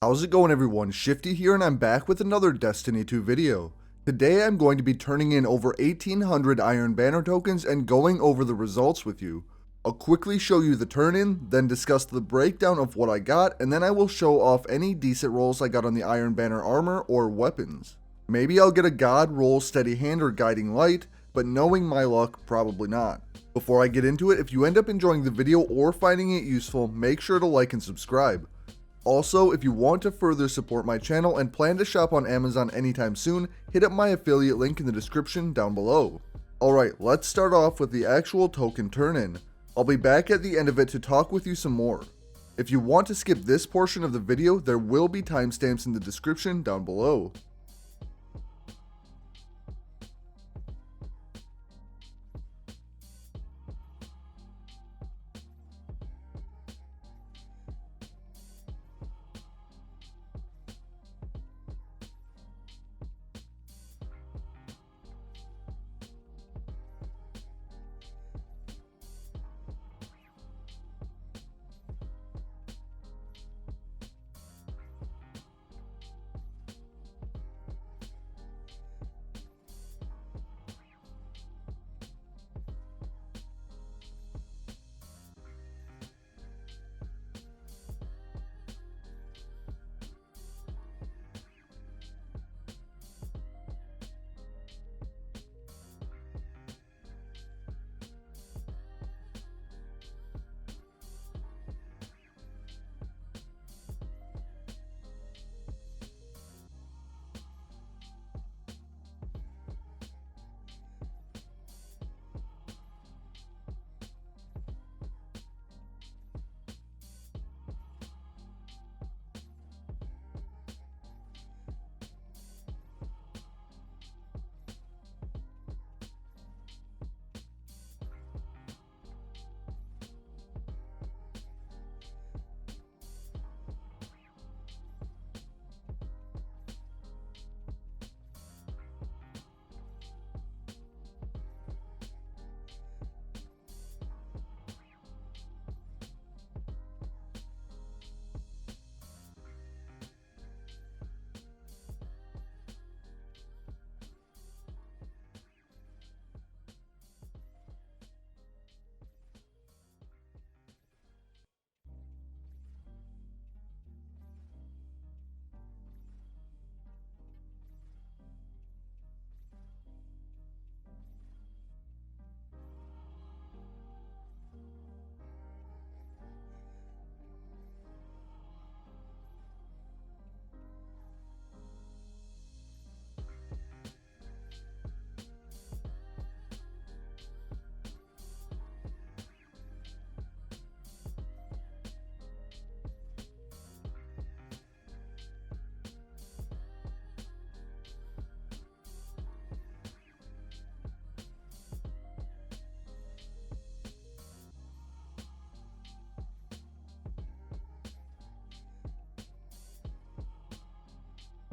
How's it going, everyone? Shifty here, and I'm back with another Destiny 2 video. Today I'm going to be turning in over 1800 Iron Banner tokens and going over the results with you. I'll quickly show you the turn in, then discuss the breakdown of what I got, and then I will show off any decent rolls I got on the Iron Banner armor or weapons. Maybe I'll get a God roll, steady hand, or guiding light, but knowing my luck, probably not. Before I get into it, if you end up enjoying the video or finding it useful, make sure to like and subscribe. Also, if you want to further support my channel and plan to shop on Amazon anytime soon, hit up my affiliate link in the description down below. Alright, let's start off with the actual token turn-in. I'll be back at the end of it to talk with you some more. If you want to skip this portion of the video, there will be timestamps in the description down below.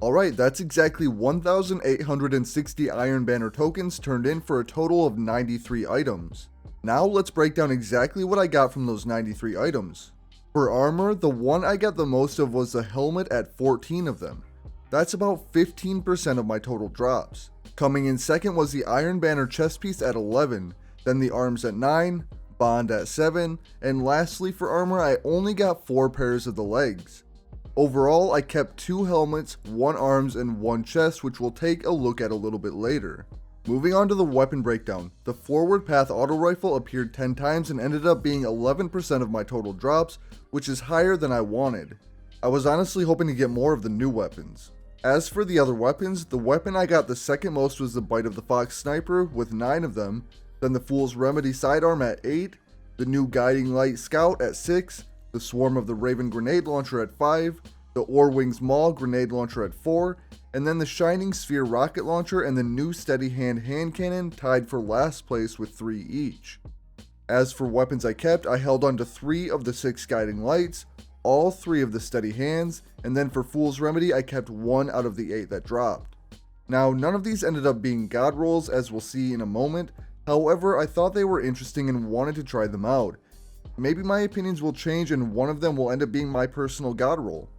Alright, that's exactly 1,860 Iron Banner tokens turned in for a total of 93 items. Now let's break down exactly what I got from those 93 items. For armor, the one I got the most of was the helmet at 14 of them. That's about 15% of my total drops. Coming in second was the Iron Banner chest piece at 11, then the arms at 9, bond at 7, and lastly for armor I only got 4 pairs of the legs. Overall, I kept 2 helmets, 1 arms, and 1 chest, which we'll take a look at a little bit later. Moving on to the weapon breakdown, the forward path auto rifle appeared 10 times and ended up being 11% of my total drops, which is higher than I wanted. I was honestly hoping to get more of the new weapons. As for the other weapons, the weapon I got the second most was the Bite of the Fox Sniper with 9 of them, then the Fool's Remedy sidearm at 8, the new Guiding Light Scout at 6, the Swarm of the Raven grenade launcher at 5, the Orwings Maul grenade launcher at 4, and then the Shining Sphere rocket launcher and the new Steady hand cannon tied for last place with 3 each. As for weapons I kept, I held on to 3 of the 6 guiding lights, all 3 of the steady hands, and then for Fool's Remedy I kept 1 out of the 8 that dropped. Now none of these ended up being god rolls as we'll see in a moment, however I thought they were interesting and wanted to try them out. Maybe my opinions will change and one of them will end up being my personal god roll.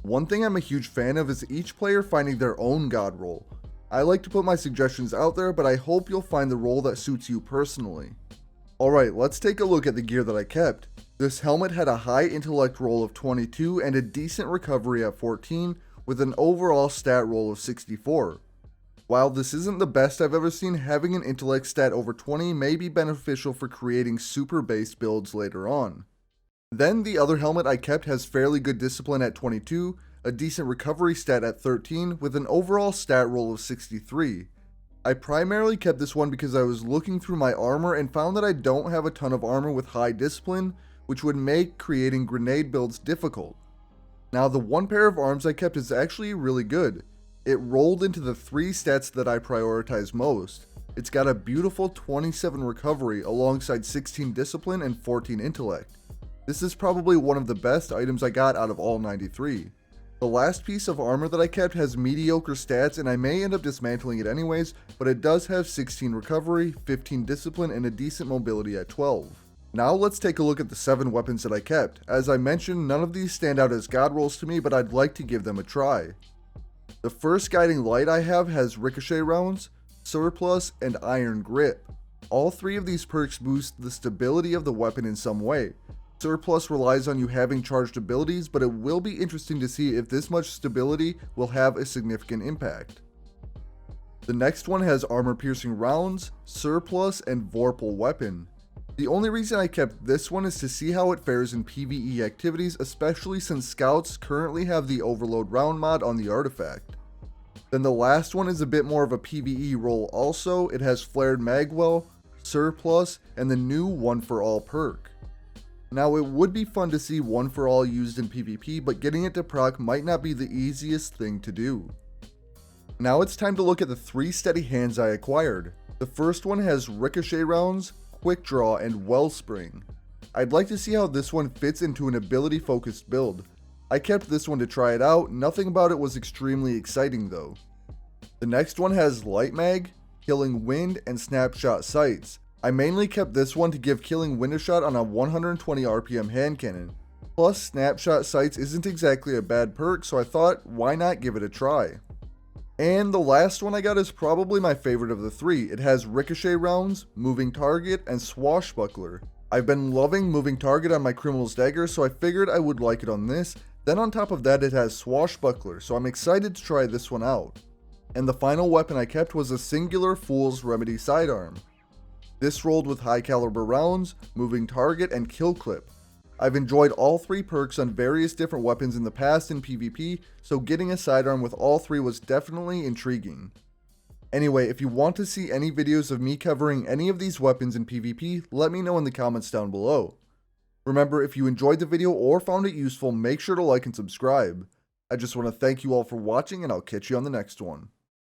One thing I'm a huge fan of is each player finding their own god role. I like to put my suggestions out there, but I hope you'll find the role that suits you personally. Alright, let's take a look at the gear that I kept. This helmet had a high intellect roll of 22 and a decent recovery at 14, with an overall stat roll of 64. While this isn't the best I've ever seen, having an intellect stat over 20 may be beneficial for creating super based builds later on. Then the other helmet I kept has fairly good discipline at 22, a decent recovery stat at 13, with an overall stat roll of 63. I primarily kept this one because I was looking through my armor and found that I don't have a ton of armor with high discipline, which would make creating grenade builds difficult. Now the one pair of arms I kept is actually really good. It rolled into the 3 stats that I prioritize most. It's got a beautiful 27 recovery alongside 16 discipline and 14 intellect. This is probably one of the best items I got out of all 93. The last piece of armor that I kept has mediocre stats and I may end up dismantling it anyways, but it does have 16 recovery, 15 discipline, and a decent mobility at 12. Now let's take a look at the 7 weapons that I kept. As I mentioned, none of these stand out as god rolls to me, but I'd like to give them a try. The first guiding light I have has ricochet rounds, surplus, and iron grip. All 3 of these perks boost the stability of the weapon in some way. Surplus relies on you having charged abilities, but it will be interesting to see if this much stability will have a significant impact. The next one has armor piercing rounds, surplus, and vorpal weapon. The only reason I kept this one is to see how it fares in PvE activities, especially since scouts currently have the overload round mod on the artifact. Then the last one is a bit more of a PvE role also. It has flared magwell, surplus, and the new one for all perk. Now it would be fun to see one for all used in PvP, but getting it to proc might not be the easiest thing to do. Now it's time to look at the 3 steady hands I acquired. The first one has ricochet rounds, quick draw, and wellspring. I'd like to see how this one fits into an ability focused build. I kept this one to try it out, nothing about it was extremely exciting though. The next one has light mag, killing wind, and snapshot sights. I mainly kept this one to give killing wind a shot on a 120 RPM hand cannon. Plus snapshot sights isn't exactly a bad perk, so I thought why not give it a try. And the last one I got is probably my favorite of the 3. It has ricochet rounds, moving target, and swashbuckler. I've been loving moving target on my criminal's dagger, so I figured I would like it on this. Then on top of that it has swashbuckler, so I'm excited to try this one out. And the final weapon I kept was a singular fool's remedy sidearm. This rolled with high caliber rounds, moving target, and kill clip. I've enjoyed all 3 perks on various different weapons in the past in PvP, so getting a sidearm with all 3 was definitely intriguing. Anyway, if you want to see any videos of me covering any of these weapons in PvP, let me know in the comments down below. Remember, if you enjoyed the video or found it useful, make sure to like and subscribe. I just want to thank you all for watching, and I'll catch you on the next one.